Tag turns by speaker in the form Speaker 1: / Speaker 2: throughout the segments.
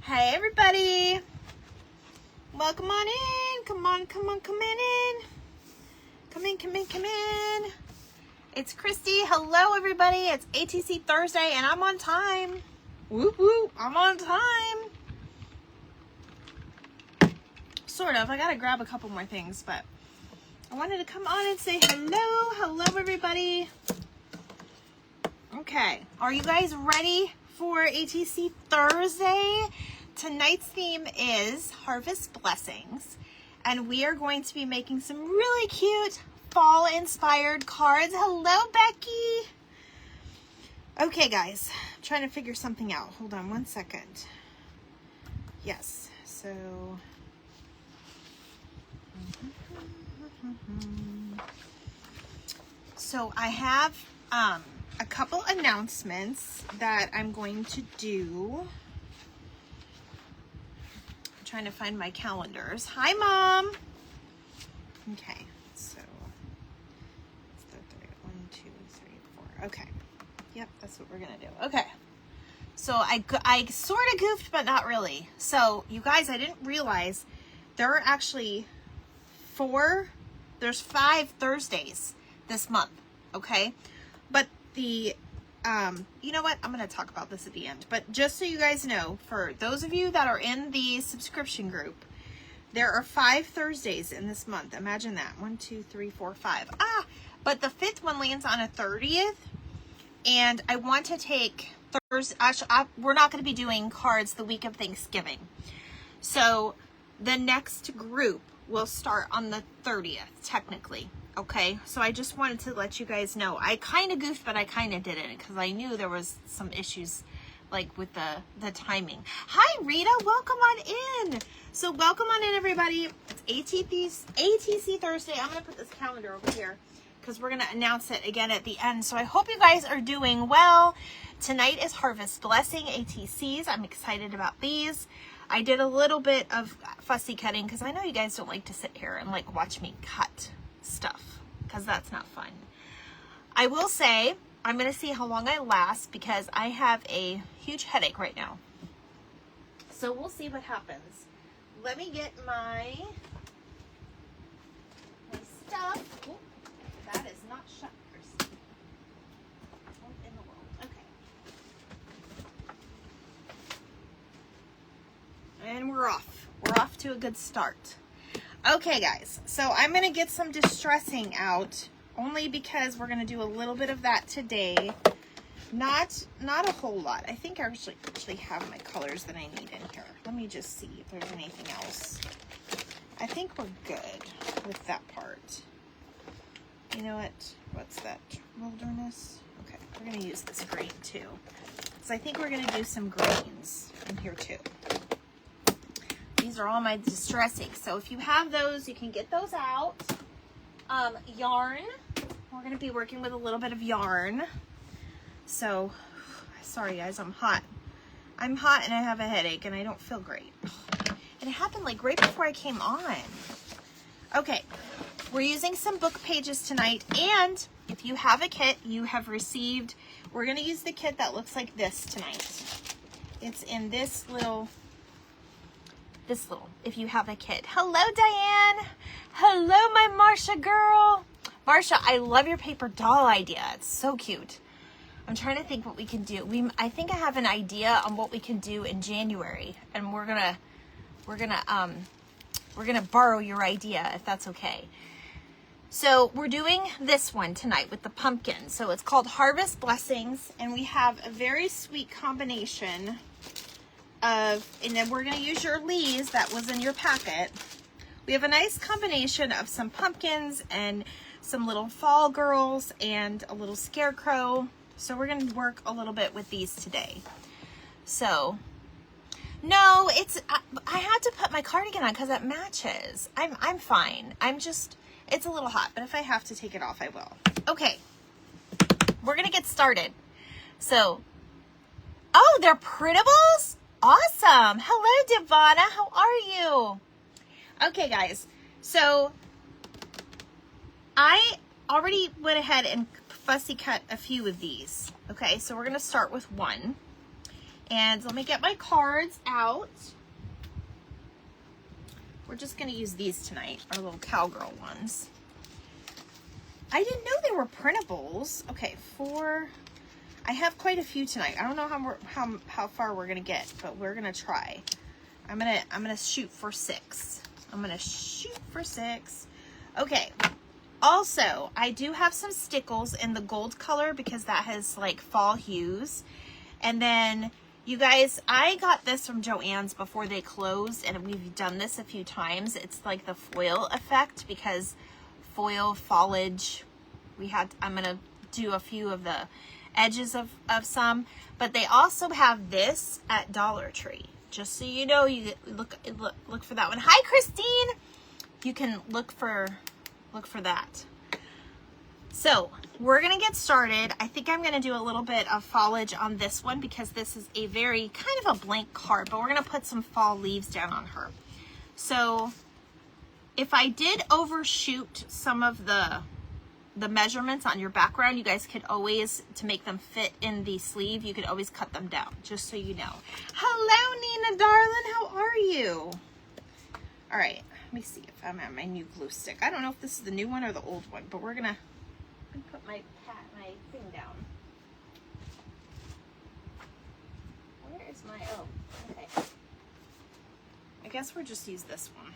Speaker 1: Hey everybody, welcome on in. Come on, come in. Come in. It's Christy. Hello everybody. It's ATC Thursday and I'm on time. Whoop whoop, I'm on time. Sort of. I gotta grab a couple more things, but I wanted to come on and say hello. Hello everybody. Okay, are you guys ready for ATC Thursday? Tonight's theme is Harvest Blessings, and we are going to be making some really cute fall-inspired cards. Hello, Becky. Okay, guys, I'm trying to figure something out. Hold on one second. Yes, so I have a couple announcements that I'm going to do. I'm trying to find my calendars. Hi, Mom. Okay, so it's the 1, 2, 3, 4. Okay. Yep, that's what we're gonna do. Okay. So I sort of goofed, but not really. So you guys, I didn't realize there are actually there's 5 Thursdays this month. Okay, but the you know what, I'm going to talk about this at the end, but just so you guys know, for those of you that are in the subscription group, there are 5 Thursdays in this month. Imagine that. 1, 2, 3, 4, 5. But the 5th one lands on a 30th, and I want to take Thursday. Actually, we're not going to be doing cards the week of Thanksgiving, so the next group will start on the 30th technically. Okay, so I just wanted to let you guys know. I kind of goofed, but I kind of didn't, because I knew there was some issues like with the timing. Hi Rita, welcome on in. So welcome on in everybody. It's ATC Thursday. I'm gonna put this calendar over here because we're gonna announce it again at the end. So I hope you guys are doing well. Tonight is Harvest Blessing ATCs. I'm excited about these. I did a little bit of fussy cutting because I know you guys don't like to sit here and like watch me cut stuff, because that's not fun. I will say I'm going to see how long I last, because I have a huge headache right now. So we'll see what happens. Let me get my stuff. Ooh, that is not shut, Christy. What in the world? Okay. And we're off. We're off to a good start. Okay, guys, so I'm going to get some distressing out, only because we're going to do a little bit of that today. Not a whole lot. I think I actually have my colors that I need in here. Let me just see if there's anything else. I think we're good with that part. You know what? What's that? Wilderness? Okay, we're going to use this green too. So I think we're going to do some greens in here too. These are all my distressing. So if you have those, you can get those out. Yarn. We're going to be working with a little bit of yarn. So, sorry guys, I'm hot. I'm hot and I have a headache and I don't feel great. And it happened like right before I came on. Okay, we're using some book pages tonight. And if you have a kit, you have received, we're going to use the kit that looks like this tonight. It's in this little, if you have a kit. Hello, Diane. Hello, my Marsha girl. Marsha, I love your paper doll idea. It's so cute. I'm trying to think what we can do. I think I have an idea on what we can do in January, and we're gonna borrow your idea if that's okay. So we're doing this one tonight with the pumpkin. So it's called Harvest Blessings, and we have a very sweet combination and then we're going to use your leaves that was in your packet. We have a nice combination of some pumpkins and some little fall girls and a little scarecrow. So we're going to work a little bit with these today. So no, I had to put my cardigan on because it matches. I'm fine. It's a little hot, but if I have to take it off, I will. Okay, we're going to get started. So, oh, they're printables? Awesome. Hello, Devana. How are you? Okay, guys. So I already went ahead and fussy cut a few of these. Okay, so we're going to start with one. And let me get my cards out. We're just gonna use these tonight, our little cowgirl ones. I didn't know they were printables. Okay, 4. I have quite a few tonight. I don't know how far we're gonna get, but we're gonna try. I'm gonna shoot for 6. I'm gonna shoot for 6. Okay. Also, I do have some stickles in the gold color because that has like fall hues. And then you guys, I got this from Joann's before they closed, and we've done this a few times. It's like the foil effect because foil foliage. I'm gonna do a few of the edges of some, but they also have this at Dollar Tree. Just so you know, you look for that one. Hi, Christine. You can look for that. So we're gonna get started. I think I'm gonna do a little bit of foliage on this one because this is a very kind of a blank card, but we're gonna put some fall leaves down on her. So if I did overshoot some of the measurements on your background, you guys could always, to make them fit in the sleeve, you could always cut them down, just so you know. Hello, Nina, darling, how are you? All right, let me see if I'm at my new glue stick. I don't know if this is the new one or the old one, but we're gonna put my thing down. Where is my, oh, okay. I guess we'll just use this one.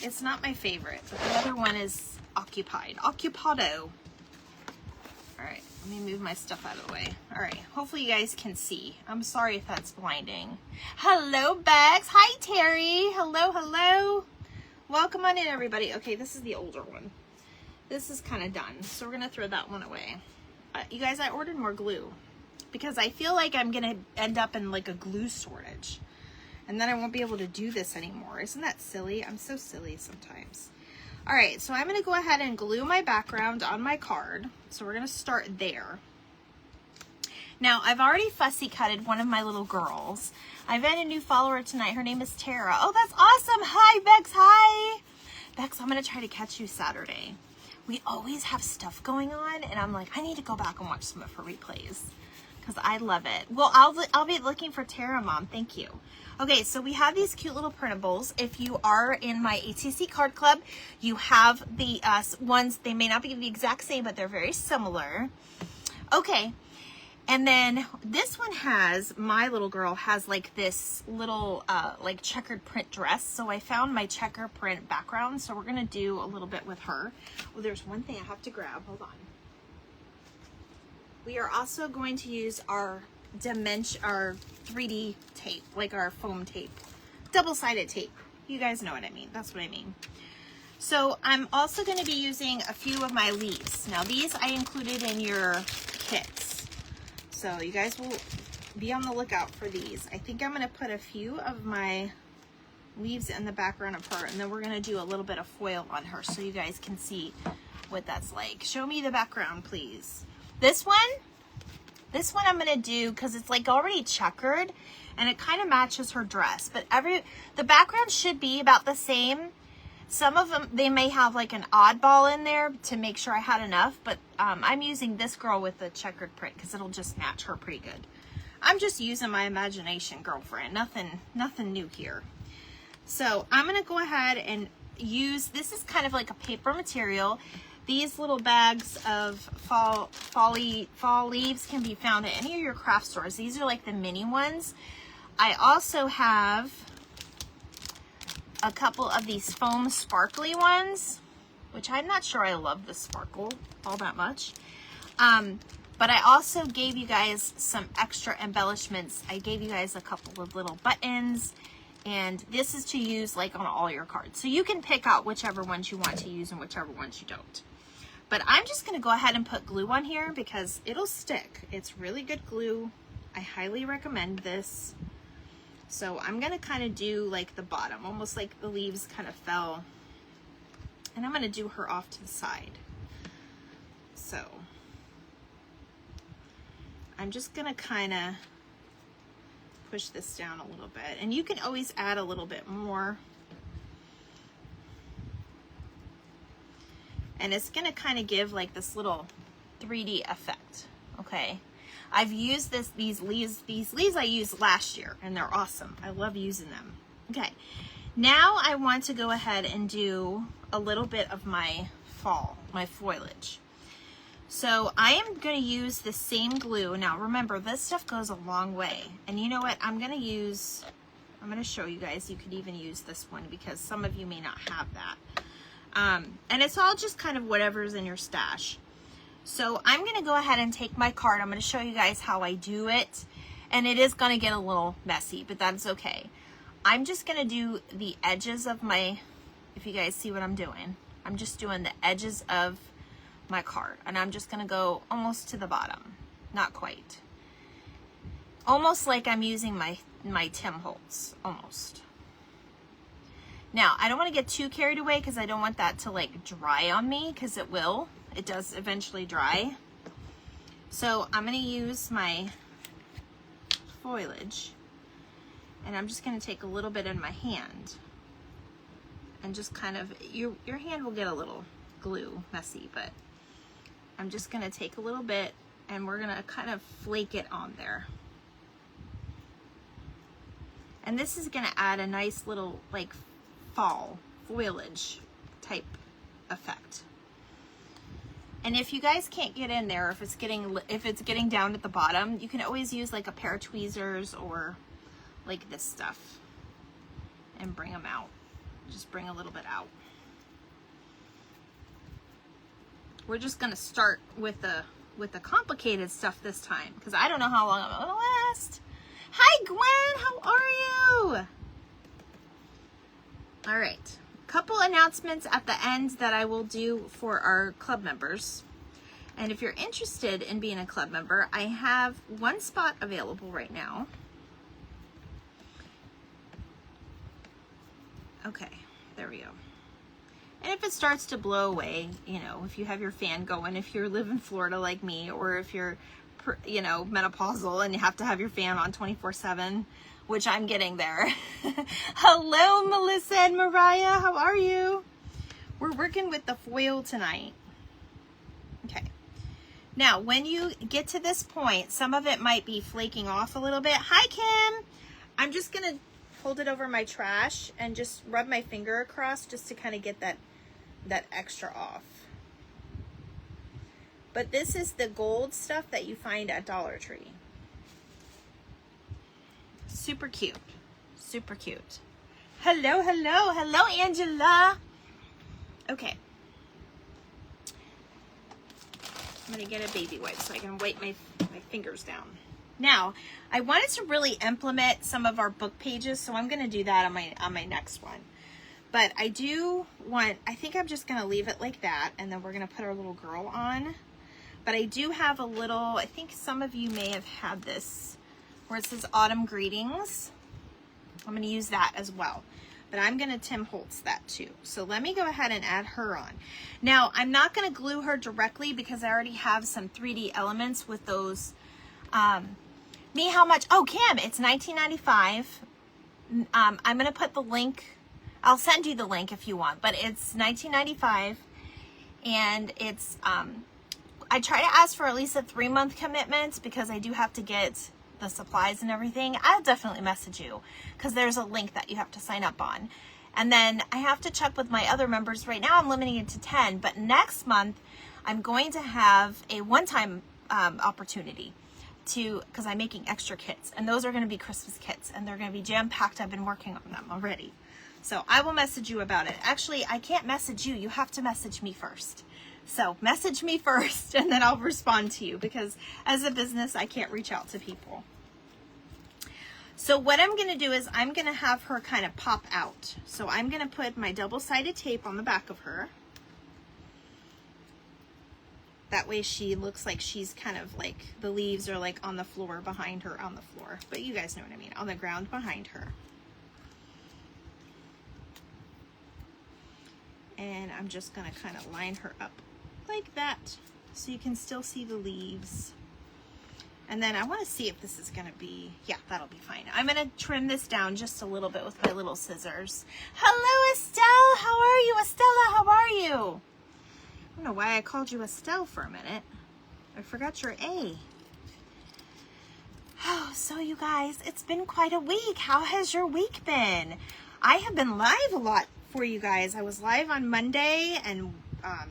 Speaker 1: It's not my favorite, but the other one is occupado. All right, let me move my stuff out of the way. All right, hopefully you guys can see. I'm sorry if that's blinding. Hello, Bex. Hi, Terry. Hello. Welcome on in, everybody. Okay, this is the older one. This is kind of done, so we're gonna throw that one away. You guys, I ordered more glue because I feel like I'm gonna end up in like a glue shortage, and then I won't be able to do this anymore. Isn't that silly? I'm so silly sometimes. All right, so I'm gonna go ahead and glue my background on my card. So we're gonna start there. Now, I've already fussy cutted one of my little girls. I've had a new follower tonight. Her name is Tara. Oh, that's awesome. Hi, Bex. Hi. Bex, I'm gonna try to catch you Saturday. We always have stuff going on, and I'm like, I need to go back and watch some of her replays because I love it. Well, I'll be looking for Tara, Mom. Thank you. Okay, so we have these cute little printables. If you are in my ATC Card Club, you have the ones. They may not be the exact same, but they're very similar. Okay, and then this one has, my little girl has like this little like checkered print dress. So I found my checker print background. So we're gonna do a little bit with her. Well, there's one thing I have to grab. Hold on. We are also going to use our 3D tape, like our foam tape, double-sided tape. You guys know what I mean. That's what I mean. So I'm also going to be using a few of my leaves. Now these I included in your kits, so you guys will be on the lookout for these. I think I'm going to put a few of my leaves in the background of her, and then we're going to do a little bit of foil on her so you guys can see what that's like. Show me the background, please. This one I'm gonna do because it's like already checkered and it kind of matches her dress, but the background should be about the same. Some of them, they may have like an oddball in there to make sure I had enough, but I'm using this girl with the checkered print because it'll just match her pretty good. I'm just using my imagination, girlfriend. Nothing new here. So I'm gonna go ahead and use, this is kind of like a paper material. These little bags of fall leaves can be found at any of your craft stores. These are like the mini ones. I also have a couple of these foam sparkly ones, which I'm not sure I love the sparkle all that much. But I also gave you guys some extra embellishments. I gave you guys a couple of little buttons, and this is to use like on all your cards. So you can pick out whichever ones you want to use and whichever ones you don't. But I'm just going to go ahead and put glue on here because it'll stick. It's really good glue. I highly recommend this. So I'm going to kind of do like the bottom, almost like the leaves kind of fell. And I'm going to do her off to the side. So I'm just going to kind of push this down a little bit. And you can always add a little bit more. And it's gonna kind of give like this little 3D effect, okay? I've used these leaves I used last year, and they're awesome. I love using them. Okay, now I want to go ahead and do a little bit of my foliage. So I am going to use the same glue. Now remember, this stuff goes a long way. And you know what? I'm going to show you guys. You could even use this one because some of you may not have that. And it's all just kind of whatever's in your stash. So I'm going to go ahead and take my card. I'm going to show you guys how I do it. And it is going to get a little messy, but that's okay. I'm just going to do the edges of my, if you guys see what I'm doing, I'm just doing the edges of my card, and I'm just going to go almost to the bottom. Not quite. Almost like I'm using my Tim Holtz, almost. Now, I don't want to get too carried away because I don't want that to like dry on me, because it will. It does eventually dry. So I'm going to use my foliage, and I'm just going to take a little bit in my hand and just kind of, your hand will get a little glue messy, but I'm just going to take a little bit and we're going to kind of flake it on there. And this is going to add a nice little like fall foliage type effect. And if you guys can't get in there, if it's getting down at the bottom, you can always use like a pair of tweezers or like this stuff and bring them out. Just bring a little bit out. We're just gonna start with the complicated stuff this time because I don't know how long I'm gonna last. Hi Gwen, how are you? All right, couple announcements at the end that I will do for our club members. And if you're interested in being a club member, I have one spot available right now. Okay, there we go. And if it starts to blow away, you know, if you have your fan going, if you live in Florida like me, or if you're, you know, menopausal and you have to have your fan on 24/7, which I'm getting there. Hello, Melissa and Mariah, how are you? We're working with the foil tonight. Okay. Now, when you get to this point, some of it might be flaking off a little bit. Hi, Kim. I'm just going to hold it over my trash and just rub my finger across just to kind of get that extra off. But this is the gold stuff that you find at Dollar Tree. Super cute. Super cute. Hello, hello, hello, Angela. Okay. I'm going to get a baby wipe so I can wipe my fingers down. Now, I wanted to really implement some of our book pages, so I'm going to do that on my next one. But I think I'm just going to leave it like that, and then we're going to put our little girl on. But I do have a little, I think some of you may have had this, where it says Autumn Greetings. I'm going to use that as well. But I'm going to Tim Holtz that too. So let me go ahead and add her on. Now, I'm not going to glue her directly because I already have some 3D elements with those. Me, how much? Oh, Kim, it's $19.95. I'm going to put the link. I'll send you the link if you want, but it's $19.95. And it's, I try to ask for at least a 3-month commitment because I do have to get the supplies and everything. I'll definitely message you because there's a link that you have to sign up on. And then I have to check with my other members. Right now I'm limiting it to 10, but next month I'm going to have a one-time opportunity because I'm making extra kits, and those are going to be Christmas kits, and they're going to be jam-packed. I've been working on them already. So I will message you about it. Actually, I can't message you. You have to message me first. So message me first, and then I'll respond to you, because as a business, I can't reach out to people. So what I'm going to do is I'm going to have her kind of pop out. So I'm going to put my double-sided tape on the back of her. That way she looks like she's kind of like the leaves are like on the floor behind her, on the floor. But you guys know what I mean, on the ground behind her. And I'm just going to kind of line her up like that so you can still see the leaves. And then I want to see if this is going to be, yeah, that'll be fine. I'm going to trim this down just a little bit with my little scissors. Hello, Estelle. How are you? Estella, how are you? I don't know why I called you Estelle for a minute. I forgot your A. Oh, so you guys, it's been quite a week. How has your week been? I have been live a lot for you guys. I was live on Monday and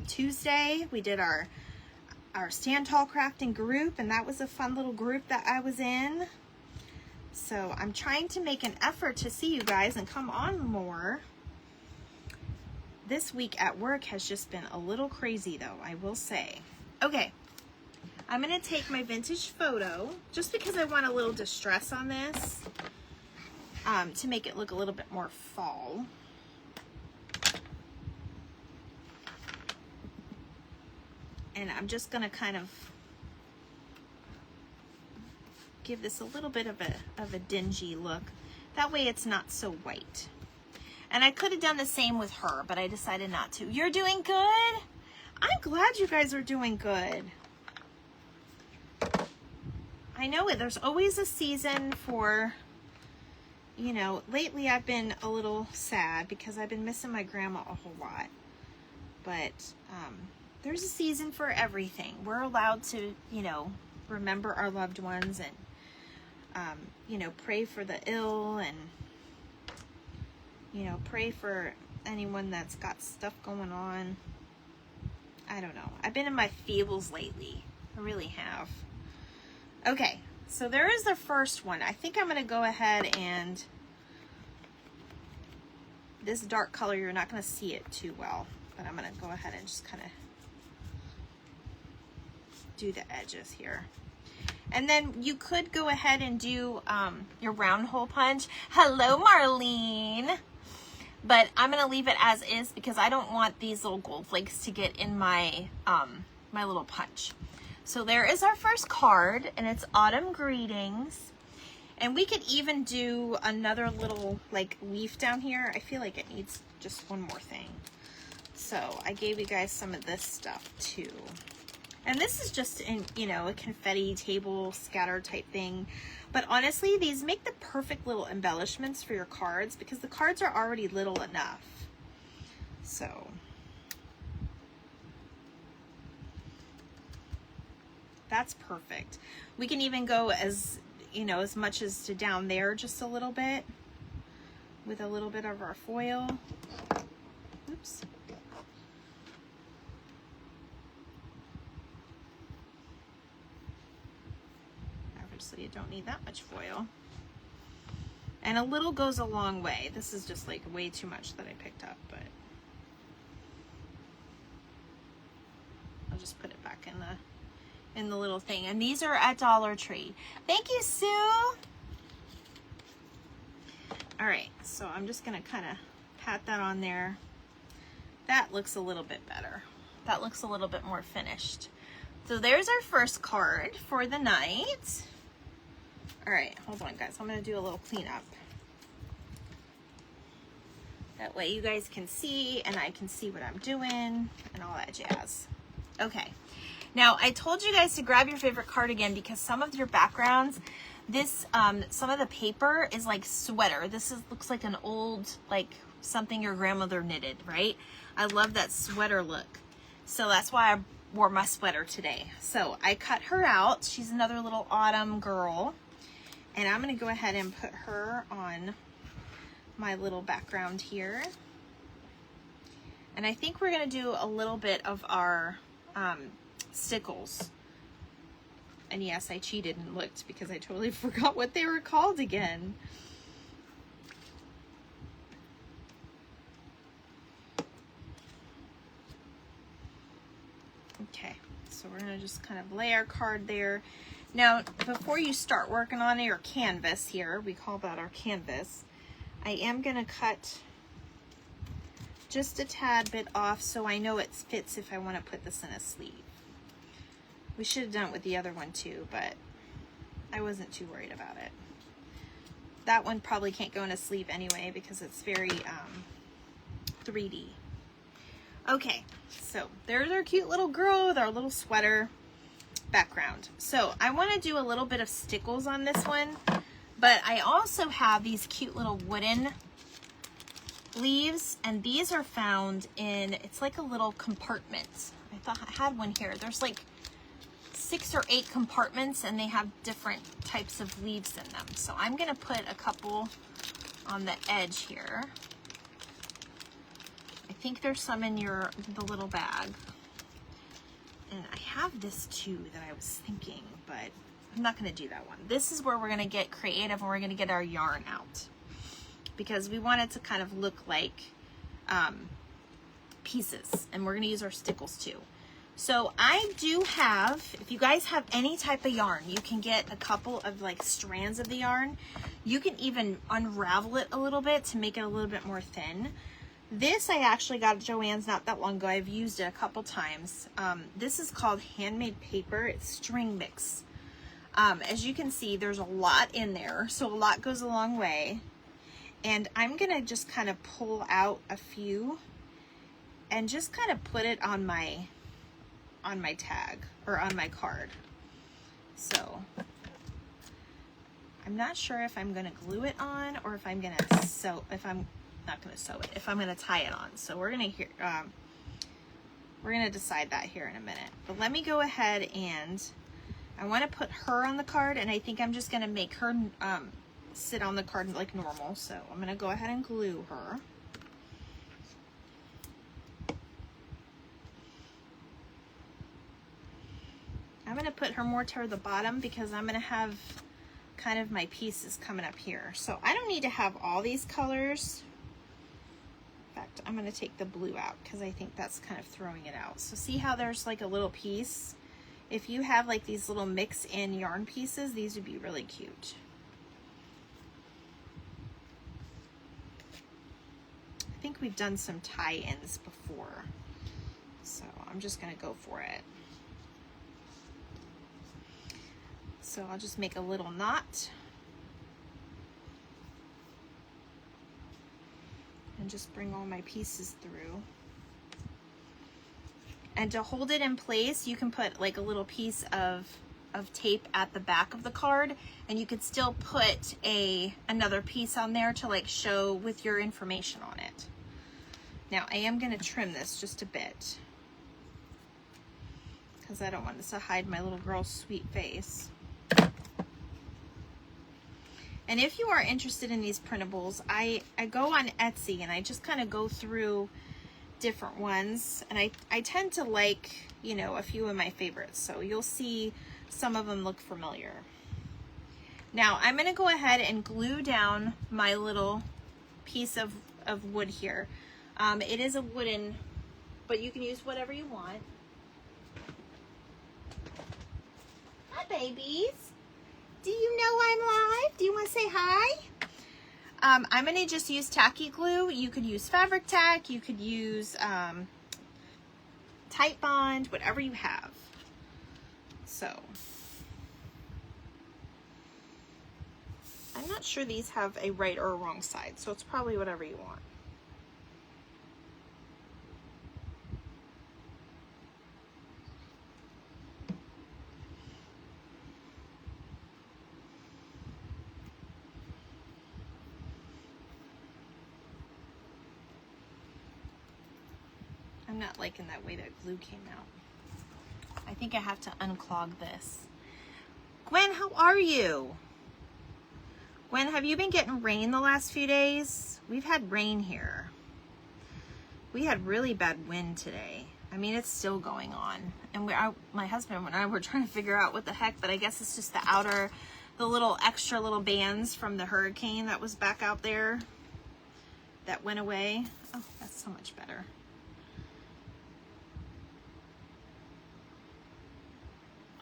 Speaker 1: Tuesday. We did our stand tall crafting group, and that was a fun little group that I was in. So I'm trying to make an effort to see you guys and come on more. This week at work has just been a little crazy though, I will say. Okay. I'm going to take my vintage photo, just because I want a little distress on this, to make it look a little bit more fall. And I'm just going to kind of give this a little bit of a dingy look. That way it's not so white. And I could have done the same with her, but I decided not to. You're doing good? I'm glad you guys are doing good. I know it. There's always a season for, you know, lately I've been a little sad because I've been missing my grandma a whole lot. But there's a season for everything. We're allowed to, you know, remember our loved ones and, you know, pray for the ill and, you know, pray for anyone that's got stuff going on. I don't know. I've been in my feels lately. I really have. Okay, so there is the first one. I think I'm going to go ahead and, this dark color, you're not going to see it too well, but I'm going to go ahead and just kind of do the edges here. And then you could go ahead and do your round hole punch. Hello, Marlene. But I'm going to leave it as is because I don't want these little gold flakes to get in my, my little punch. So there is our first card, and it's Autumn Greetings. And we could even do another little like leaf down here. I feel like it needs just one more thing. So I gave you guys some of this stuff too. And this is just in, you know, a confetti table scatter type thing. But honestly, these make the perfect little embellishments for your cards because the cards are already little enough. So that's perfect. We can even go as, you know, as much as to down there just a little bit with a little bit of our foil. Oops. Obviously you don't need that much foil. And a little goes a long way. This is just like way too much that I picked up, but I'll just put it back in the little thing. And these are at Dollar Tree. Thank you, Sue. All right, so I'm just gonna kind of pat that on there. That looks a little bit better. That looks a little bit more finished. So there's our first card for the night. All right, hold on guys. I'm gonna do a little cleanup. That way you guys can see and I can see what I'm doing and all that jazz. Okay. Now, I told you guys to grab your favorite cardigan because some of your backgrounds, this, some of the paper is like sweater. This looks like an old, like something your grandmother knitted, right? I love that sweater look. So that's why I wore my sweater today. So I cut her out. She's another little autumn girl. And I'm going to go ahead and put her on my little background here. And I think we're going to do a little bit of our, stickles. And yes, I cheated and looked because I totally forgot what they were called again. Okay, so we're gonna just kind of lay our card there. Now, before you start working on your canvas here, we call that our canvas, I am gonna cut just a tad bit off so I know it fits if I want to put this in a sleeve. We should have done it with the other one too, but I wasn't too worried about it. That one probably can't go in a sleeve anyway because it's very 3D. Okay, so there's our cute little girl with our little sweater background. So I want to do a little bit of stickles on this one, but I also have these cute little wooden leaves, and these are found in, it's like a little compartment. I thought I had one here. There's like 6 or 8 compartments, and they have different types of leaves in them. So I'm gonna put a couple on the edge here. I think there's some in the little bag. And I have this too that I was thinking, but I'm not gonna do that one. This is where we're gonna get creative and we're gonna get our yarn out, because we want it to kind of look like pieces, and we're gonna use our stickles too. So I do have, if you guys have any type of yarn, you can get a couple of like strands of the yarn. You can even unravel it a little bit to make it a little bit more thin. This I actually got at Joann's not that long ago. I've used it a couple times. This is called Handmade Paper. It's string mix. As you can see, there's a lot in there, so a lot goes a long way. And I'm gonna just kind of pull out a few and just kind of put it on my tag or on my card. So I'm not sure if I'm gonna glue it on or if I'm gonna not gonna sew it, if I'm gonna tie it on. So we're gonna decide that here in a minute. But let me go ahead, and I want to put her on the card, and I think I'm just gonna make her sit on the card like normal. So I'm gonna go ahead and glue her. I'm gonna put her more toward the bottom because I'm gonna have kind of my pieces coming up here. So I don't need to have all these colors. In fact, I'm gonna take the blue out because I think that's kind of throwing it out. So see how there's like a little piece? If you have like these little mix-in yarn pieces, these would be really cute. I think we've done some tie-ins before, so I'm just gonna go for it. So I'll just make a little knot and just bring all my pieces through. And to hold it in place, you can put like a little piece of tape at the back of the card, and you could still put another piece on there to like show with your information on it. Now I am gonna trim this just a bit because I don't want this to hide my little girl's sweet face. And if you are interested in these printables, I go on Etsy and I just kind of go through different ones, and I tend to like, you know, a few of my favorites, so you'll see some of them look familiar. Now I'm going to go ahead and glue down my little piece of wood here. It is a wooden, but you can use whatever you want. Hi babies. Do you know I'm live? Do you want to say hi? I'm going to just use tacky glue. You could use fabric tack. You could use Tight Bond, whatever you have. So, I'm not sure these have a right or a wrong side, so it's probably whatever you want. I'm not liking that way that glue came out. I think I have to unclog this. Gwen, how are you? Gwen, have you been getting rain the last few days? We've had rain here. We had really bad wind today. I mean, it's still going on. And my husband and I were trying to figure out what the heck, but I guess it's just the little extra little bands from the hurricane that was back out there that went away. Oh, that's so much better.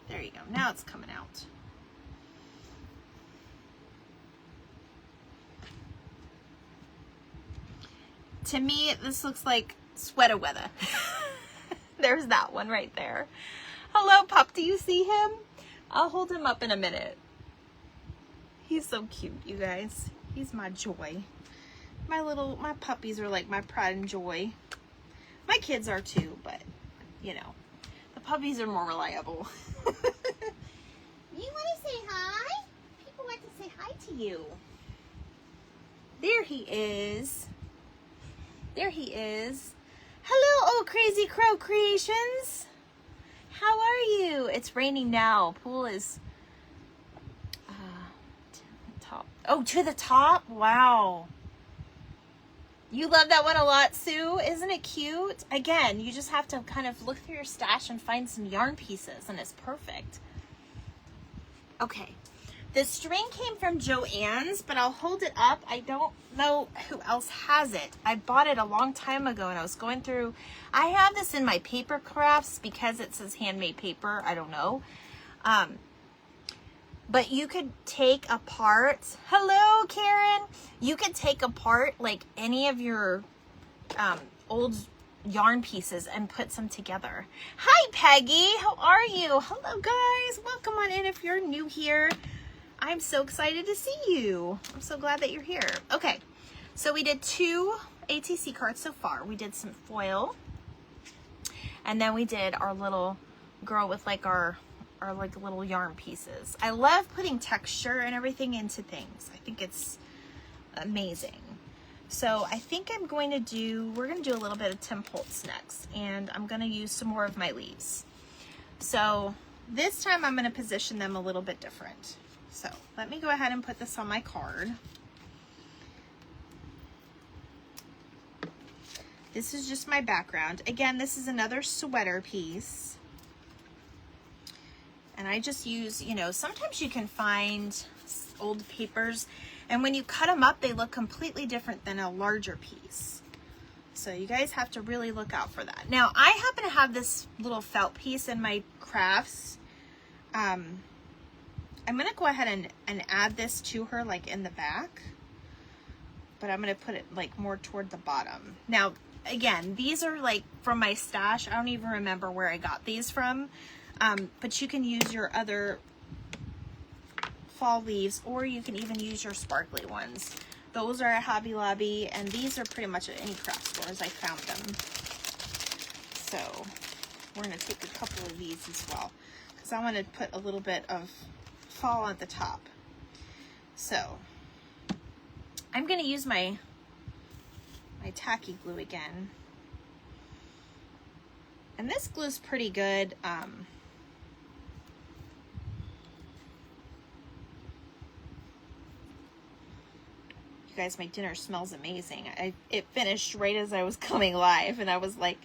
Speaker 1: There you go. Now it's coming out. To me, this looks like sweater weather. There's that one right there. Hello, pup. Do you see him? I'll hold him up in a minute. He's so cute, you guys. He's my joy. My puppies are like my pride and joy. My kids are too, but, you know, the puppies are more reliable. You want to say hi? People like to say hi to you. There he is. There he is. Hello, old Crazy Crow Creations. how are you? It's raining now. Pool is to the top. Oh, to the top? Wow. You love that one a lot, Sue. Isn't it cute? Again, you just have to kind of look through your stash and find some yarn pieces, and it's perfect. Okay. The string came from Joann's, but I'll hold it up. I don't know who else has it. I bought it a long time ago, and I was going through. I have this in my paper crafts because it says handmade paper. I don't know. But you could take apart, hello Karen, you could take apart like any of your old yarn pieces and put some together. Hi Peggy, how are you? Hello guys, welcome on in if you're new here. I'm so excited to see you. I'm so glad that you're here. Okay, so we did 2 ATC cards so far. We did some foil, and then we did our little girl with like our like little yarn pieces. I love putting texture and everything into things. I think it's amazing. So I think we're going to do a little bit of Tim Holtz next, and I'm going to use some more of my leaves. So this time I'm going to position them a little bit different. So let me go ahead and put this on my card. This is just my background. Again, this is another sweater piece. And I just use, you know, sometimes you can find old papers, and when you cut them up, they look completely different than a larger piece. So you guys have to really look out for that. Now, I happen to have this little felt piece in my crafts. I'm going to go ahead and add this to her, like in the back. But I'm going to put it like more toward the bottom. Now, again, these are like from my stash. I don't even remember where I got these from. But you can use your other fall leaves, or you can even use your sparkly ones. Those are at Hobby Lobby, and these are pretty much at any craft stores. I found them. So we're going to take a couple of these as well, because I want to put a little bit of fall at the top. So I'm going to use my tacky glue again. And this glue is pretty good. You guys, my dinner smells amazing. It finished right as I was coming live, and I was like,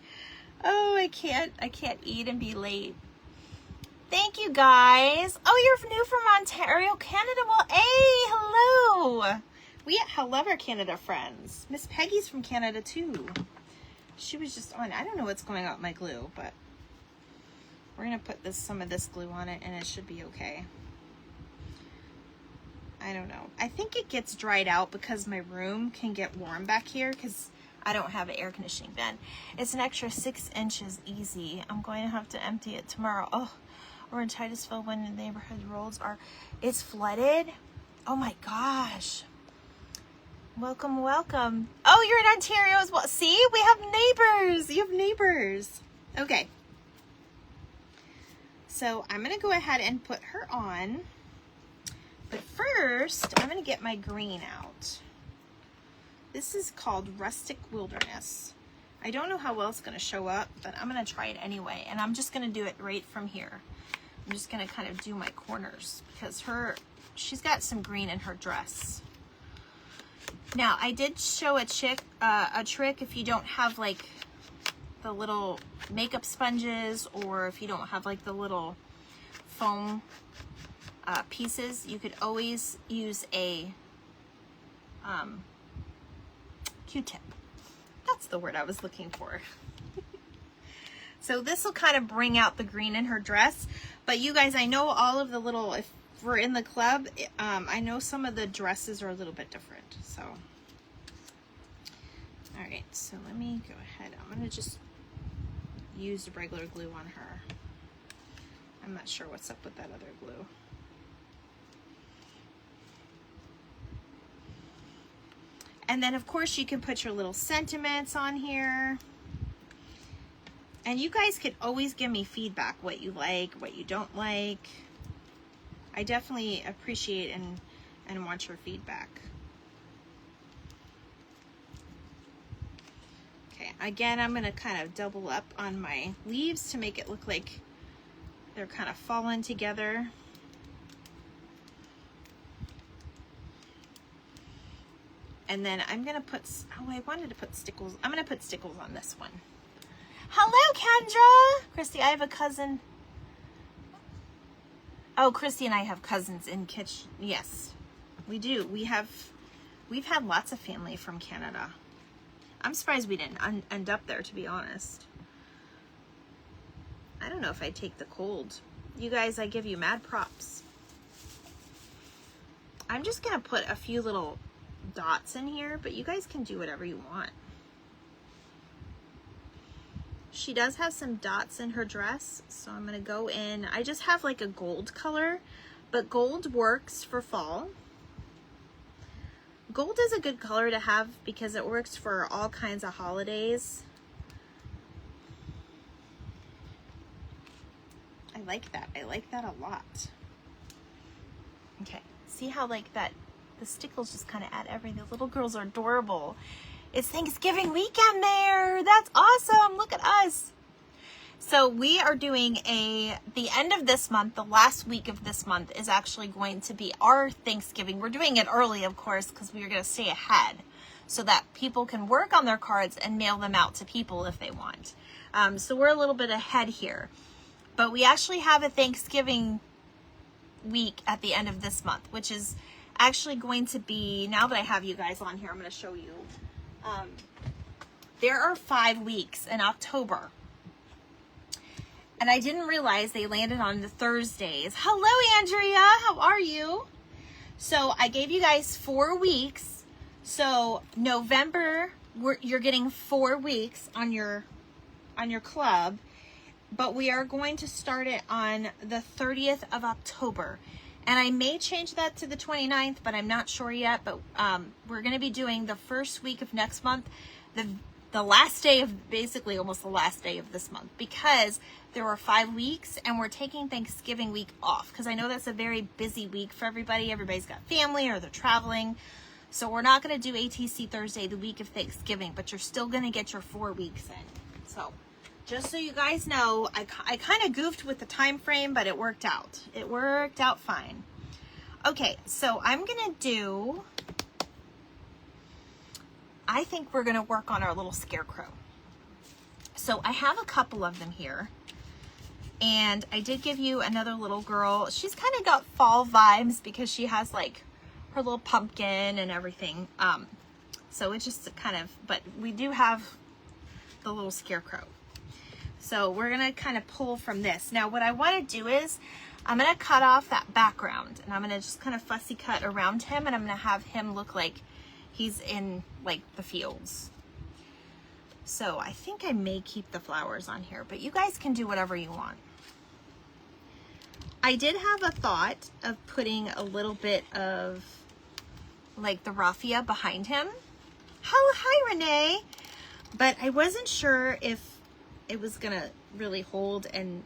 Speaker 1: oh, I can't eat and be late. Thank you guys. Oh, you're new from Ontario, Canada. Well, hey, hello. I love our Canada friends. Miss Peggy's from Canada too. She was just on. I don't know what's going on with my glue, but we're gonna put some of this glue on it, and it should be okay. I don't know. I think it gets dried out because my room can get warm back here because I don't have an air conditioning vent. It's an extra 6 inches easy. I'm going to have to empty it tomorrow. Oh, we're in Titusville when the neighborhood roads are. It's flooded. Oh my gosh. Welcome, welcome. Oh, you're in Ontario as well. See, we have neighbors. You have neighbors. Okay. So I'm going to go ahead and put her on. But first, I'm going to get my green out. This is called Rustic Wilderness. I don't know how well it's going to show up, but I'm going to try it anyway. And I'm just going to do it right from here. I'm just going to kind of do my corners because she's got some green in her dress. Now, I did show a trick if you don't have like the little makeup sponges, or if you don't have like the little foam pieces, you could always use a Q-tip. That's the word I was looking for. So this will kind of bring out the green in her dress. But you guys, I know all of the little, if we're in the club, I know some of the dresses are a little bit different. So, all right, so let me go ahead. I'm going to just use the regular glue on her. I'm not sure what's up with that other glue. And then, of course, you can put your little sentiments on here. And you guys could always give me feedback, what you like, what you don't like. I definitely appreciate and want your feedback. Okay, again, I'm going to kind of double up on my leaves to make it look like They're kind of falling together. And then I'm gonna put, oh, I wanted to put stickles. I'm gonna put stickles on this one. Hello, Kendra. Christy, I have a cousin. Oh, Christy and I have cousins in Kitchen. Yes, we do. We've had lots of family from Canada. I'm surprised we didn't end up there, to be honest. I don't know if I'd take the cold. You guys, I give you mad props. I'm just gonna put a few little dots in here, but you guys can do whatever you want. She does have some dots in her dress, so I'm gonna go in. I just have like a gold color, but gold works for fall. Gold is a good color to have because it works for all kinds of holidays. I like that. I like that a lot. Okay, see how like that, the stickles just kind of add everything. The little girls are adorable. It's Thanksgiving weekend there. That's awesome. Look at us. So we are doing the end of this month, the last week of this month is actually going to be our Thanksgiving. We're doing it early, of course, because we are going to stay ahead so that people can work on their cards and mail them out to people if they want. So we're a little bit ahead here. But we actually have a Thanksgiving week at the end of this month, which is actually going to be, now that I have you guys on here, I'm going to show you. There are 5 weeks in October. And I didn't realize they landed on the Thursdays. Hello, Andrea. How are you? So I gave you guys 4 weeks. So November, you're getting 4 weeks on your club. But we are going to start it on the 30th of October. And I may change that to the 29th, but I'm not sure yet. But we're going to be doing the first week of next month, the last day of, basically almost the last day of this month, because there were 5 weeks and we're taking Thanksgiving week off because I know that's a very busy week for everybody. Everybody's got family or they're traveling. So we're not going to do ATC Thursday the week of Thanksgiving, but you're still going to get your 4 weeks in. So just so you guys know, I kind of goofed with the time frame, but it worked out. It worked out fine. Okay, so I'm going to do, I think we're going to work on our little scarecrow. So I have a couple of them here. And I did give you another little girl. She's kind of got fall vibes because she has like her little pumpkin and everything. So it's just kind of, but we do have the little scarecrow. So we're going to kind of pull from this. Now what I want to do is I'm going to cut off that background and I'm going to just kind of fussy cut around him and I'm going to have him look like he's in like the fields. So I think I may keep the flowers on here, but you guys can do whatever you want. I did have a thought of putting a little bit of like the raffia behind him. Oh, hi Renee. But I wasn't sure if it was gonna really hold, and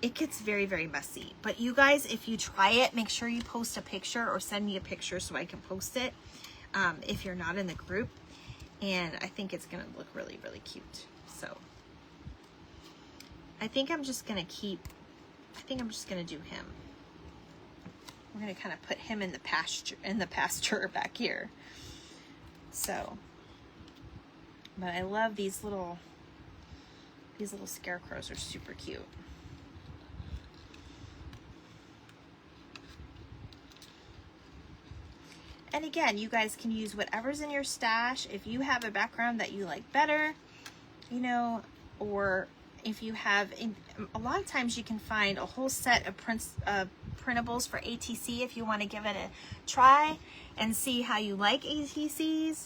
Speaker 1: it gets very, very messy. But you guys, if you try it, make sure you post a picture or send me a picture so I can post it if you're not in the group. And I think it's gonna look really, really cute. So I think I'm just gonna do him. We're gonna kind of put him in the pasture back here. So, but I love these little scarecrows are super cute. And again, you guys can use whatever's in your stash. If you have a background that you like better, you know, or if you have, a lot of times you can find a whole set of printables for ATC if you want to give it a try and see how you like ATCs.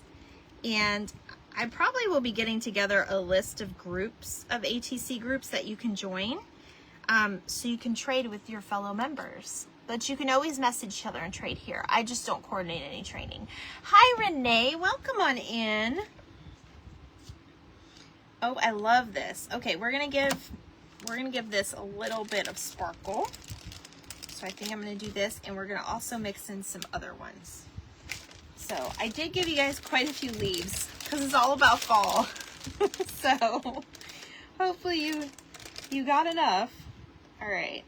Speaker 1: And I probably will be getting together a list of groups, of ATC groups that you can join, so you can trade with your fellow members. But you can always message each other and trade here. I just don't coordinate any training. Hi, Renee. Welcome on in. Oh, I love this. Okay, we're gonna give this a little bit of sparkle. So I think I'm gonna do this, and we're gonna also mix in some other ones. So I did give you guys quite a few leaves because it's all about fall. So hopefully you got enough. All right.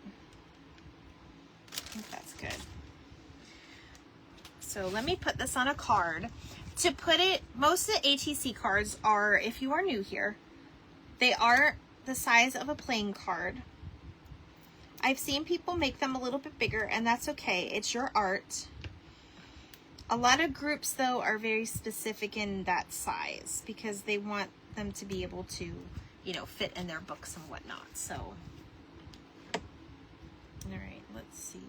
Speaker 1: So let me put this on a card. To put it, most of the ATC cards are, if you are new here, they are the size of a playing card. I've seen people make them a little bit bigger, and that's okay. It's your art. A lot of groups, though, are very specific in that size because they want them to be able to, you know, fit in their books and whatnot. So, all right, let's see.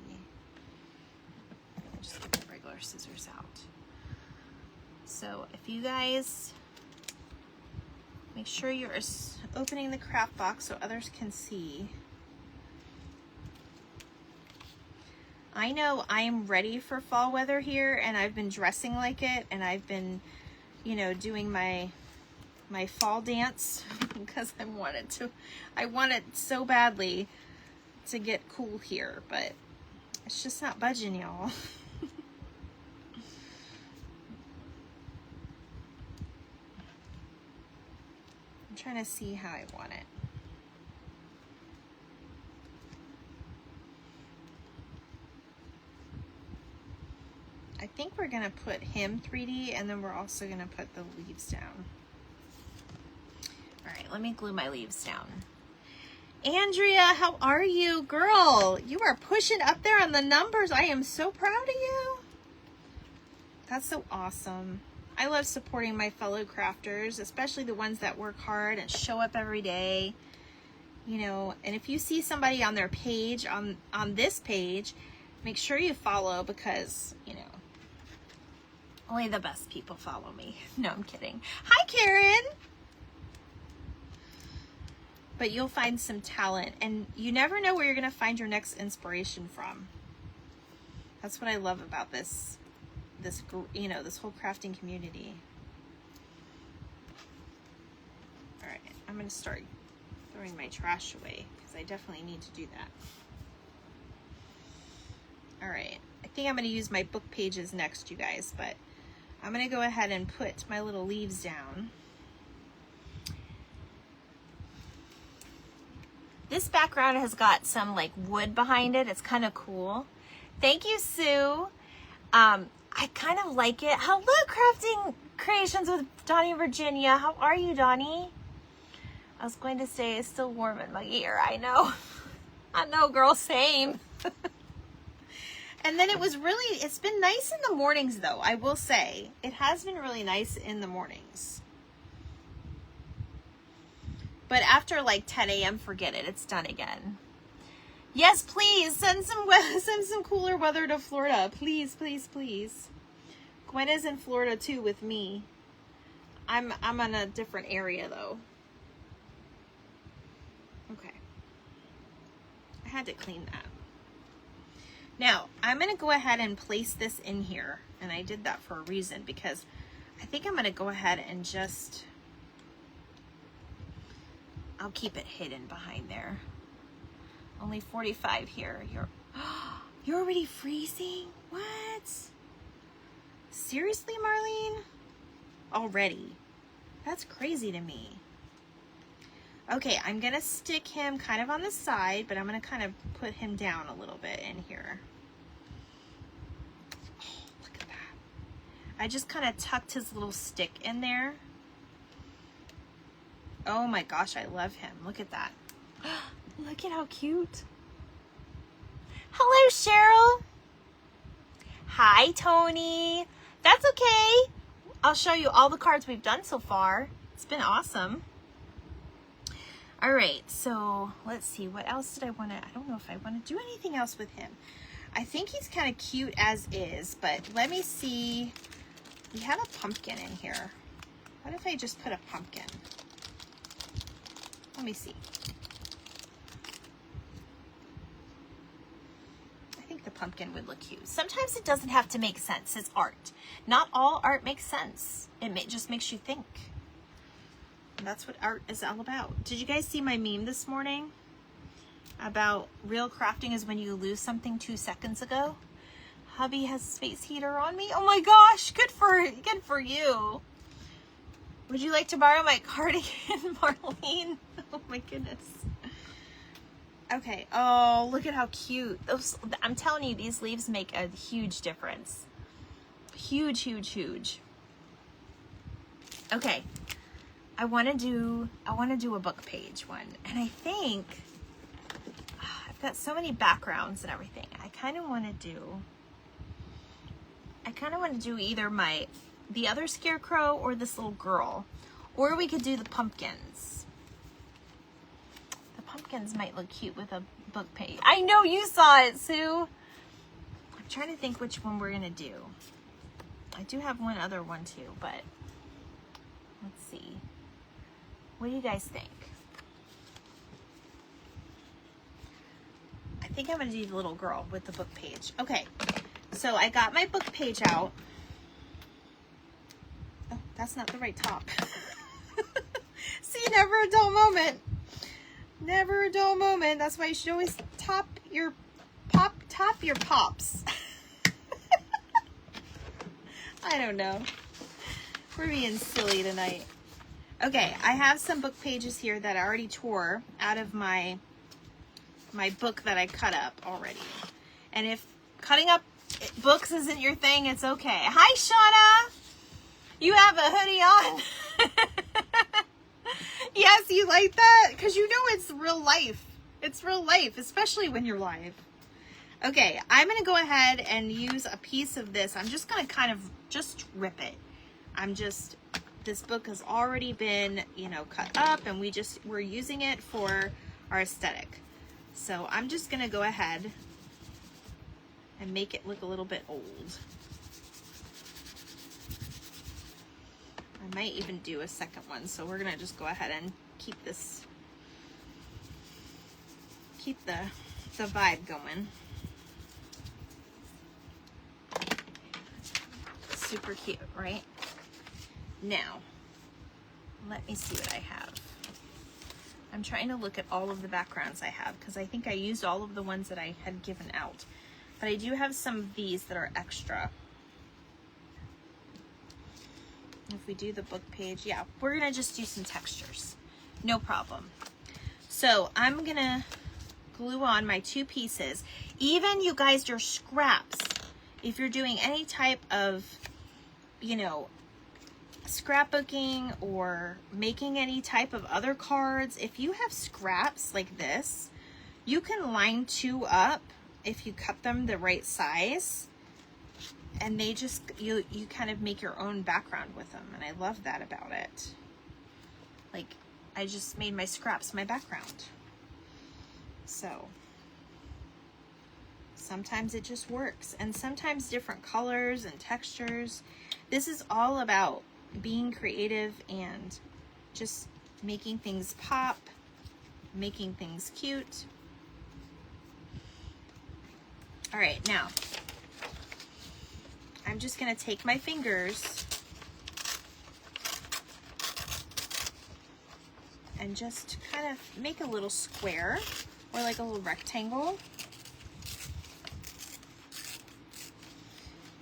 Speaker 1: I'll just get the regular scissors out. So if you guys make sure you're opening the craft box so others can see. I know I'm ready for fall weather here, and I've been dressing like it, and I've been, you know, doing my fall dance because I wanted so badly to get cool here, but it's just not budging, y'all. I'm trying to see how I want it. I think we're gonna put him 3D, and then we're also gonna put the leaves down. All right, let me glue my leaves down. Andrea, how are you? Girl, you are pushing up there on the numbers. I am so proud of you. That's so awesome. I love supporting my fellow crafters, especially the ones that work hard and show up every day. You know, and if you see somebody on their page, on this page, make sure you follow because, you know, only the best people follow me. No, I'm kidding. Hi, Karen. But you'll find some talent, and you never know where you're going to find your next inspiration from. That's what I love about this, you know, this whole crafting community. All right, I'm going to start throwing my trash away because I definitely need to do that. All right, I think I'm going to use my book pages next, you guys, but I'm going to go ahead and put my little leaves down. This background has got some like wood behind it. It's kind of cool. Thank you, Sue. I kind of like it. Hello, Crafting Creations with Donnie and Virginia. How are you, Donnie? I was going to say it's still warm in my ear. I know. I know, girl, same. And then it's been nice in the mornings, though, I will say. It has been really nice in the mornings. But after like 10 a.m., forget it. It's done again. Yes, please, send some cooler weather to Florida. Please, please, please. Gwen is in Florida, too, with me. I'm in a different area, though. Okay. I had to clean that. Now, I'm going to go ahead and place this in here. And I did that for a reason because I think I'm going to go ahead and just... I'll keep it hidden behind there. Only 45 here. You're already freezing? What? Seriously, Marlene? Already? That's crazy to me. Okay, I'm going to stick him kind of on the side, but I'm going to kind of put him down a little bit in here. Oh, look at that. I just kind of tucked his little stick in there. Oh my gosh, I love him. Look at that. Look at how cute. Hello, Cheryl. Hi, Tony. That's okay. I'll show you all the cards we've done so far. It's been awesome. All right, so let's see. What else did I want to... I don't know if I want to do anything else with him. I think he's kind of cute as is, but let me see. We have a pumpkin in here. What if I just put a pumpkin? Let me see. I think the pumpkin would look cute. Sometimes it doesn't have to make sense. It's art. Not all art makes sense. It just makes you think. And that's what art is all about. Did you guys see my meme this morning about real crafting is when you lose something 2 seconds ago? Hubby has a space heater on me. Oh my gosh, good for you. Would you like to borrow my cardigan, Marlene? Oh my goodness. Okay. Oh, look at how cute. I'm telling you, these leaves make a huge difference. Huge, huge, huge. Okay. I want to do a book page one. And I think I've got so many backgrounds and everything. I kind of want to do either the other scarecrow or this little girl. Or we could do the pumpkins. The pumpkins might look cute with a book page. I know you saw it, Sue. I'm trying to think which one we're going to do. I do have one other one too, but let's see. What do you guys think? I think I'm going to do the little girl with the book page. Okay, so I got my book page out. Oh, that's not the right top. See, never a dull moment. Never a dull moment. That's why you should always top your pops. I don't know. We're being silly tonight. Okay, I have some book pages here that I already tore out of my book that I cut up already. And if cutting up books isn't your thing, it's okay. Hi, Shauna! You have a hoodie on. Yes, you like that? Because you know it's real life. It's real life, especially when you're live. Okay, I'm going to go ahead and use a piece of this. I'm just going to kind of just rip it. This book has already been, cut up, and we're using it for our aesthetic. So I'm just going to go ahead and make it look a little bit old. I might even do a second one, so we're going to just go ahead and keep the vibe going. Super cute, right? Now, let me see what I have. I'm trying to look at all of the backgrounds I have because I think I used all of the ones that I had given out. But I do have some of these that are extra. If we do the book page, yeah, we're going to just do some textures. No problem. So I'm going to glue on my two pieces. Even you guys, your scraps, if you're doing any type of, scrapbooking or making any type of other cards, if you have scraps like this, you can line two up if you cut them the right size, and they just, you kind of make your own background with them, and I love that about it. Like, I just made my scraps my background. So sometimes it just works, and sometimes different colors and textures. This is all about being creative and just making things pop, making things cute. All right, now I'm just going to take my fingers and just kind of make a little square or like a little rectangle.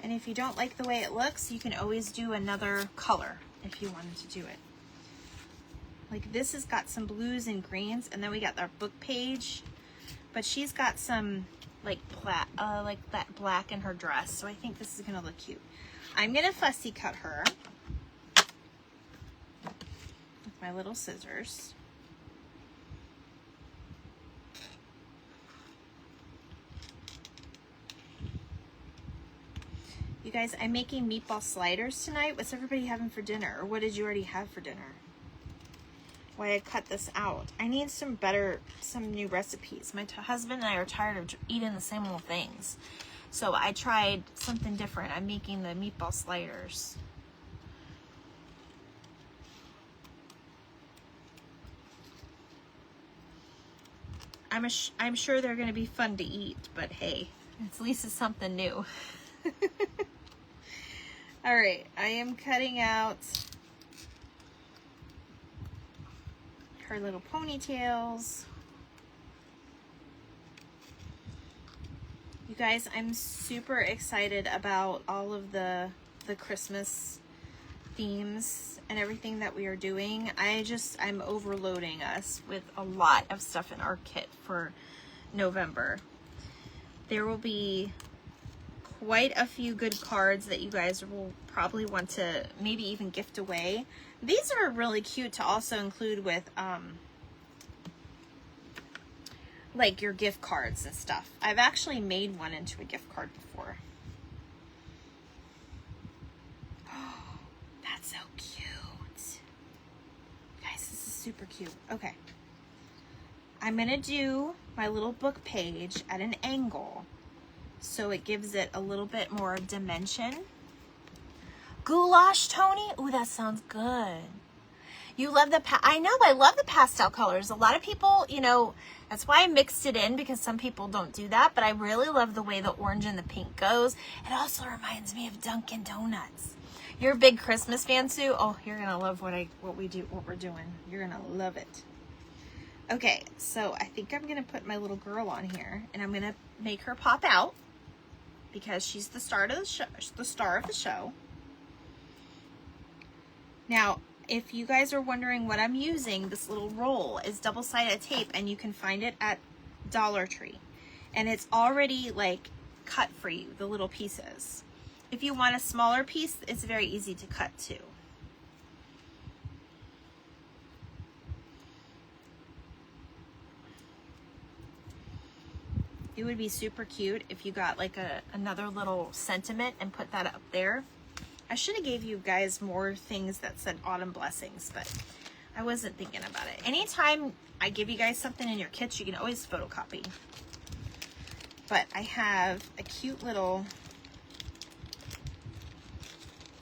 Speaker 1: And if you don't like the way it looks, you can always do another color if you wanted to do it. Like this has got some blues and greens, and then we got our book page, but she's got some like that black in her dress, so I think this is gonna look cute. I'm gonna fussy cut her with my little scissors. You guys, I'm making meatball sliders tonight. What's everybody having for dinner? Or what did you already have for dinner? Why I cut this out. I need some new recipes. My husband and I are tired of eating the same old things. So I tried something different. I'm making the meatball sliders. I'm sure they're going to be fun to eat, but hey, at least it's something new. All right, I am cutting out her little ponytails. You guys, I'm super excited about all of the Christmas themes and everything that we are doing. I'm overloading us with a lot of stuff in our kit for November. There will be quite a few good cards that you guys will probably want to maybe even gift away. These are really cute to also include with like your gift cards and stuff. I've actually made one into a gift card before. Oh, that's so cute. Guys, this is super cute. Okay. I'm gonna do my little book page at an angle so it gives it a little bit more dimension. Goulash, Tony? Ooh, that sounds good. You love the, I know, I love the pastel colors. A lot of people, you know, that's why I mixed it in, because some people don't do that, but I really love the way the orange and the pink goes. It also reminds me of Dunkin' Donuts. You're a big Christmas fan, Sue? Oh, you're gonna love what we're doing. You're gonna love it. Okay, so I think I'm gonna put my little girl on here, and I'm gonna make her pop out because she's the star of the show. Now, if you guys are wondering what I'm using, this little roll is double-sided tape, and you can find it at Dollar Tree. And it's already like cut for you, the little pieces. If you want a smaller piece, it's very easy to cut too. It would be super cute if you got like another little sentiment and put that up there. I should have gave you guys more things that said autumn blessings, but I wasn't thinking about it. Anytime I give you guys something in your kits, you can always photocopy. But I have a cute little,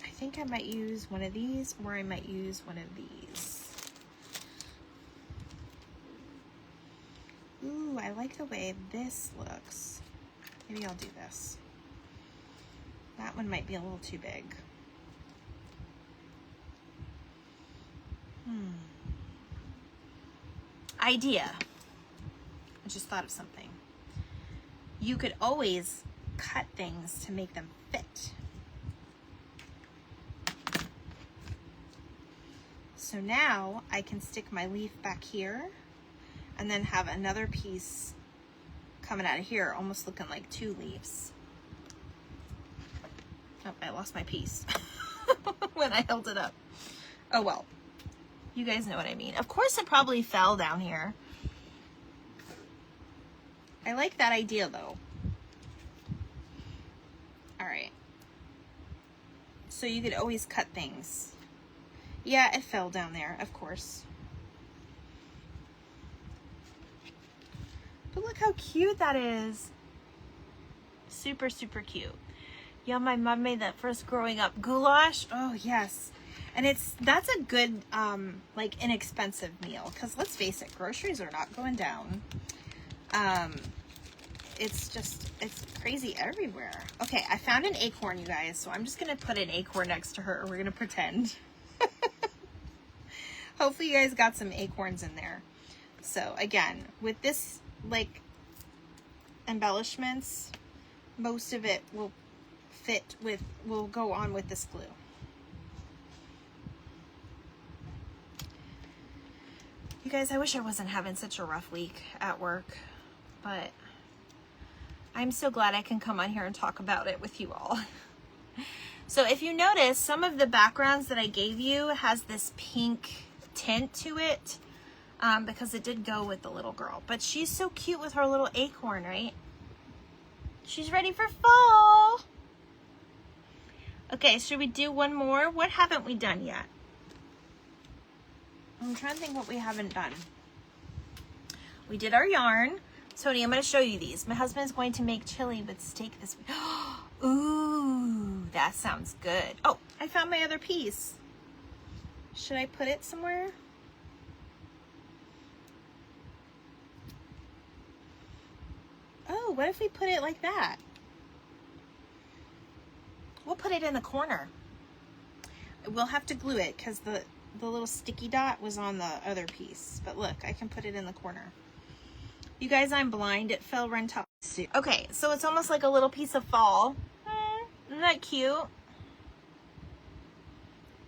Speaker 1: I think I might use one of these, or I might use one of these. Ooh, I like the way this looks. Maybe I'll do this. That one might be a little too big. Idea. I just thought of something. You could always cut things to make them fit. So now I can stick my leaf back here and then have another piece coming out of here, almost looking like two leaves. Oh, I lost my piece when I held it up. Oh well, you guys know what I mean. Of course it probably fell down here. I like that idea though. All right. So you could always cut things. Yeah, it fell down there, of course. But look how cute that is. Super, super cute. Yeah, my mom made that first growing up. Goulash, oh yes. And that's a good, like inexpensive meal. Cause let's face it, groceries are not going down. It's crazy everywhere. Okay, I found an acorn, you guys. So I'm just gonna put an acorn next to her. We're gonna pretend. Hopefully you guys got some acorns in there. So again, with this like embellishments, most of it will go on with this glue. You guys, I wish I wasn't having such a rough week at work, but I'm so glad I can come on here and talk about it with you all. So if you notice, some of the backgrounds that I gave you has this pink tint to it, because it did go with the little girl. But she's so cute with her little acorn, right? She's ready for fall. Okay, should we do one more? What haven't we done yet? I'm trying to think what we haven't done. We did our yarn. Tony, I'm going to show you these. My husband's going to make chili with steak this week. Ooh, that sounds good. Oh, I found my other piece. Should I put it somewhere? Oh, what if we put it like that? We'll put it in the corner. We'll have to glue it because the little sticky dot was on the other piece. But look, I can put it in the corner. You guys, I'm blind. It fell right on top. Okay, so it's almost like a little piece of fall. Isn't that cute?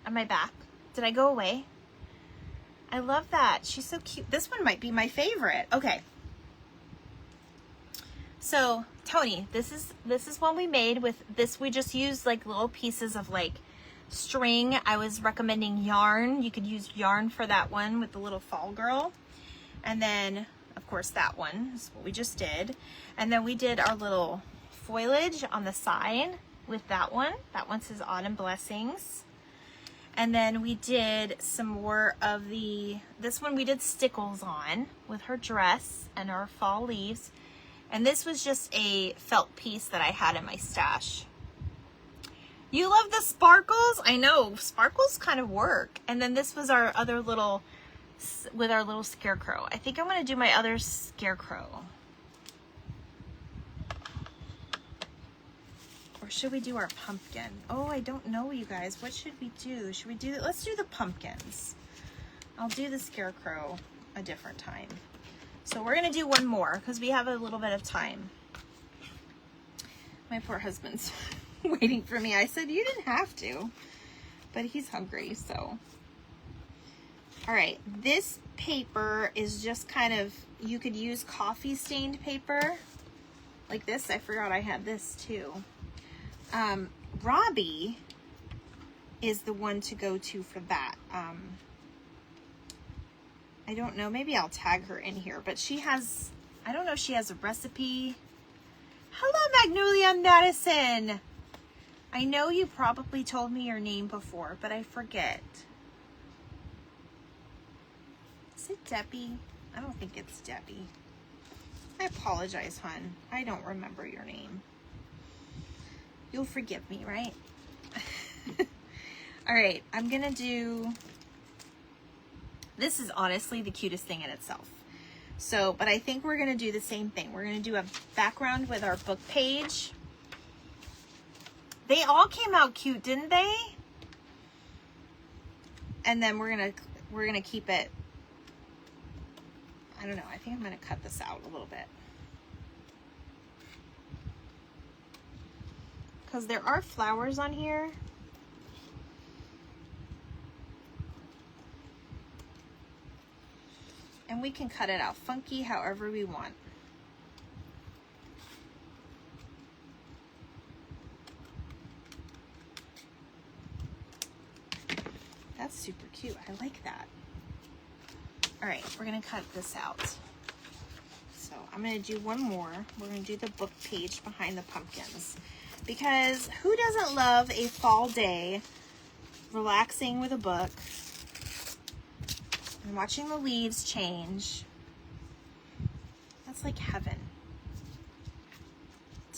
Speaker 1: On my back. Did I go away? I love that. She's so cute. This one might be my favorite. Okay. So Tony, this is one we made with this. We just used like little pieces of like string. I was recommending yarn. You could use yarn for that one with the little fall girl. And then of course that one is what we just did. And then we did our little foliage on the side with that one. That one says Autumn Blessings. And then we did some more of this one we did stickles on with her dress and our fall leaves. And this was just a felt piece that I had in my stash. You love the sparkles? I know, sparkles kind of work. And then this was our other little, with our little scarecrow. I think I'm gonna do my other scarecrow. Or should we do our pumpkin? Oh, I don't know, you guys. What should we do? Should we do, let's do the pumpkins. I'll do the scarecrow a different time. So we're gonna do one more because we have a little bit of time. My poor husband's waiting for me. I said, you didn't have to, but he's hungry, so. All right, this paper is just kind of, you could use coffee stained paper like this. I forgot I had this too. Robbie is the one to go to for that. I don't know, maybe I'll tag her in here, but she has, I don't know if she has a recipe. Hello, Magnolia Madison. I know you probably told me your name before, but I forget. Is it Debbie? I don't think it's Debbie. I apologize, hon. I don't remember your name. You'll forgive me, right? All right, I'm gonna do, this is honestly the cutest thing in itself. So, but I think we're gonna do the same thing. We're gonna do a background with our book page. They all came out cute, didn't they? And then we're gonna keep it, I don't know, I think I'm gonna cut this out a little bit. Because there are flowers on here. And we can cut it out funky however we want. That's super cute. I like that. All right, we're gonna cut this out. So I'm gonna do one more. We're gonna do the book page behind the pumpkins. Because who doesn't love a fall day, relaxing with a book, and watching the leaves change? That's like heaven.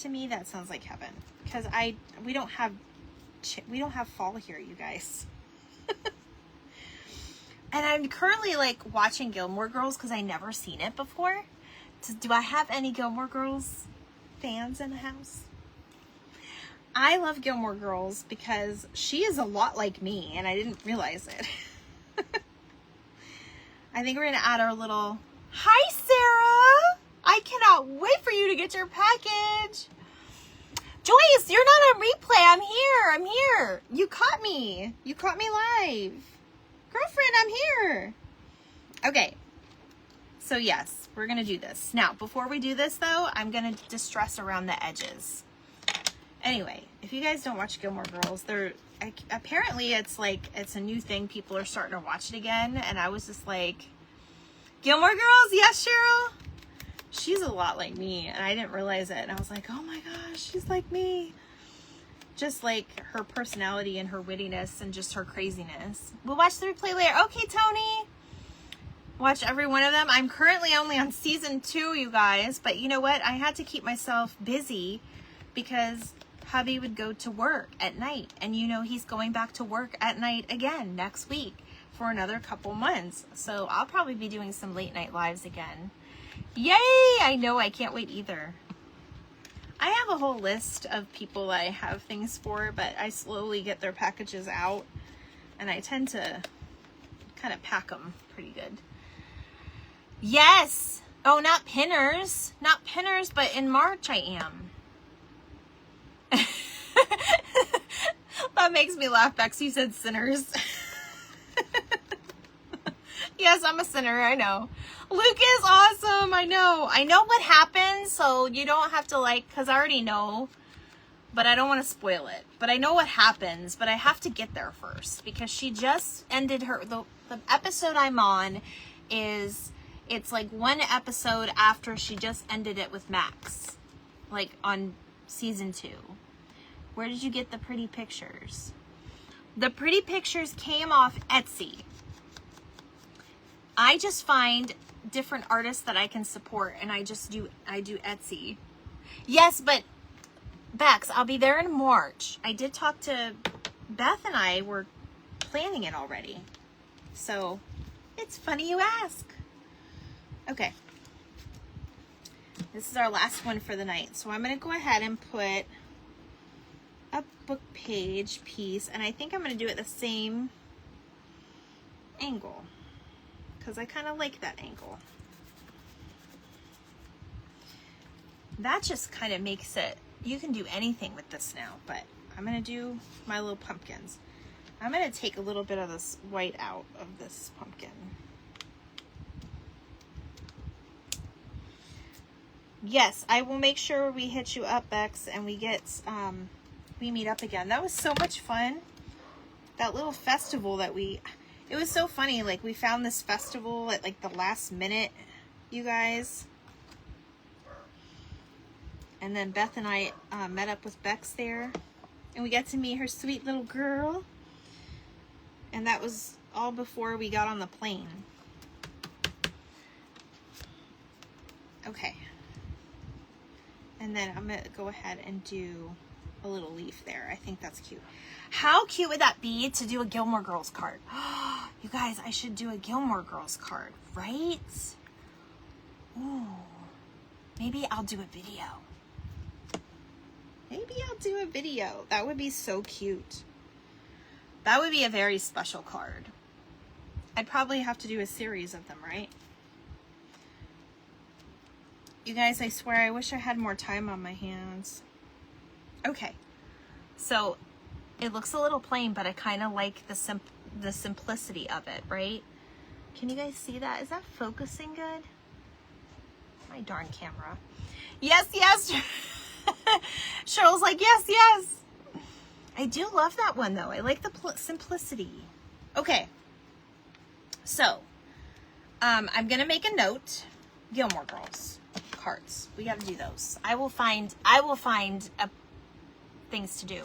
Speaker 1: To me, that sounds like heaven. Because we don't have fall here, you guys. And I'm currently like watching Gilmore Girls because I never seen it before. Do I have any Gilmore Girls fans in the house? I love Gilmore Girls because she is a lot like me and I didn't realize it. I think we're gonna add our little, hi Sarah! I cannot wait for you to get your package. Joyce, you're not on replay. I'm here. You caught me. You caught me live. Girlfriend, I'm here. Okay. So yes, we're gonna do this. Now, before we do this though, I'm gonna distress around the edges. Anyway, if you guys don't watch Gilmore Girls, apparently it's a new thing. People are starting to watch it again. And I was just like, Gilmore Girls? Yes, Cheryl. She's a lot like me and I didn't realize it. And I was like, oh my gosh, she's like me. Just like her personality and her wittiness and just her craziness. We'll watch the replay later. Okay, Tony. Watch every one of them. I'm currently only on season 2, you guys. But you know what? I had to keep myself busy because hubby would go to work at night. And you know he's going back to work at night again next week for another couple months. So I'll probably be doing some late night lives again. Yay! I know, I can't wait either. I have a whole list of people I have things for, but I slowly get their packages out. And I tend to kind of pack them pretty good. Yes! Oh, not pinners. Not pinners, but in March I am. That makes me laugh, Bex. You said sinners. Yes, I'm a sinner. I know. Luke is awesome. I know. I know what happens, so you don't have to like, because I already know, but I don't want to spoil it. But I know what happens, but I have to get there first because she just ended the episode I'm on is, it's like one episode after she just ended it with Max, like on season 2. Where did you get the pretty pictures? The pretty pictures came off Etsy. I just find different artists that I can support, and I do Etsy. Yes, but Bex, I'll be there in March. I did talk to Beth, and I were planning it already. So it's funny you ask. Okay. This is our last one for the night. So I'm going to go ahead and put a book page piece, and I think I'm going to do it the same angle because I kind of like that angle. That just kind of makes it, you can do anything with this now, but I'm going to do my little pumpkins. I'm going to take a little bit of this white out of this pumpkin. Yes, I will make sure we hit you up, Bex, and we get, we meet up again. That was so much fun. That little festival that it was so funny. Like, we found this festival at like the last minute, you guys. And then Beth and I met up with Bex there, and we got to meet her sweet little girl. And that was all before we got on the plane. Okay. And then I'm going to go ahead and do a little leaf there. I think that's cute. How cute would that be to do a Gilmore Girls card? You guys, I should do a Gilmore Girls card, right? Ooh. Maybe I'll do a video. Maybe I'll do a video. That would be so cute. That would be a very special card. I'd probably have to do a series of them, right? You guys, I swear, I wish I had more time on my hands. Okay, so it looks a little plain, but I kind of like the simplicity of it, right? Can you guys see that? Is that focusing good? My darn camera. Yes, yes. Cheryl's like, yes, yes. I do love that one, though. I like the simplicity. Okay, so I'm going to make a note. Gilmore Girls cards. We got to do those. I will find things to do.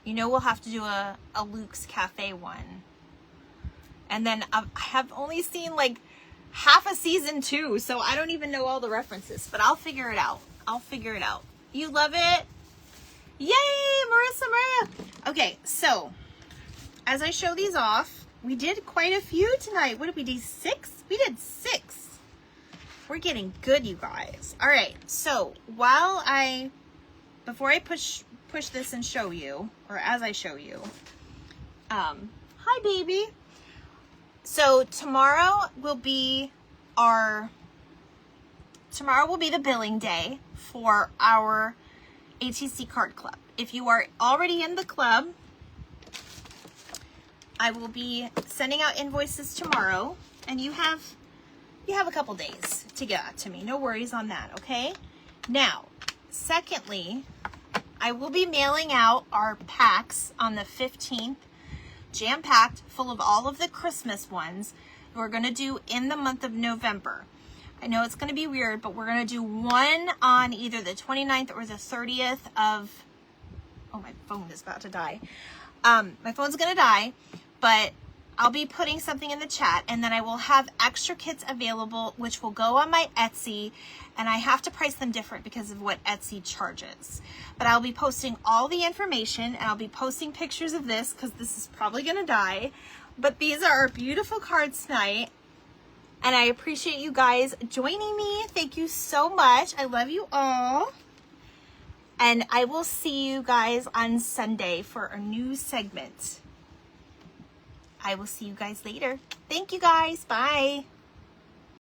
Speaker 1: You know, we'll have to do a Luke's Cafe one. And then I have only seen like half a season 2, so I don't even know all the references, but I'll figure it out. You love it? Yay, Marissa Maria. Okay, so as I show these off, we did quite a few tonight. What did we do? 6? We did 6. We're getting good, you guys. All right, so before I push this and show you, or as I show you, hi baby. So tomorrow will be the billing day for our ATC Card Club. If you are already in the club, I will be sending out invoices tomorrow, and you have a couple days to get that to me. No worries on that, okay? Now, secondly, I will be mailing out our packs on the 15th, jam-packed, full of all of the Christmas ones we're going to do in the month of November. I know it's going to be weird, but we're going to do one on either the 29th or the 30th of... Oh, my phone is about to die. My phone's going to die, but I'll be putting something in the chat, and then I will have extra kits available, which will go on my Etsy, and I have to price them different because of what Etsy charges. But I'll be posting all the information, and I'll be posting pictures of this because this is probably going to die. But these are our beautiful cards tonight, and I appreciate you guys joining me. Thank you so much. I love you all. And I will see you guys on Sunday for a new segment. I will see you guys later. Thank you guys. Bye.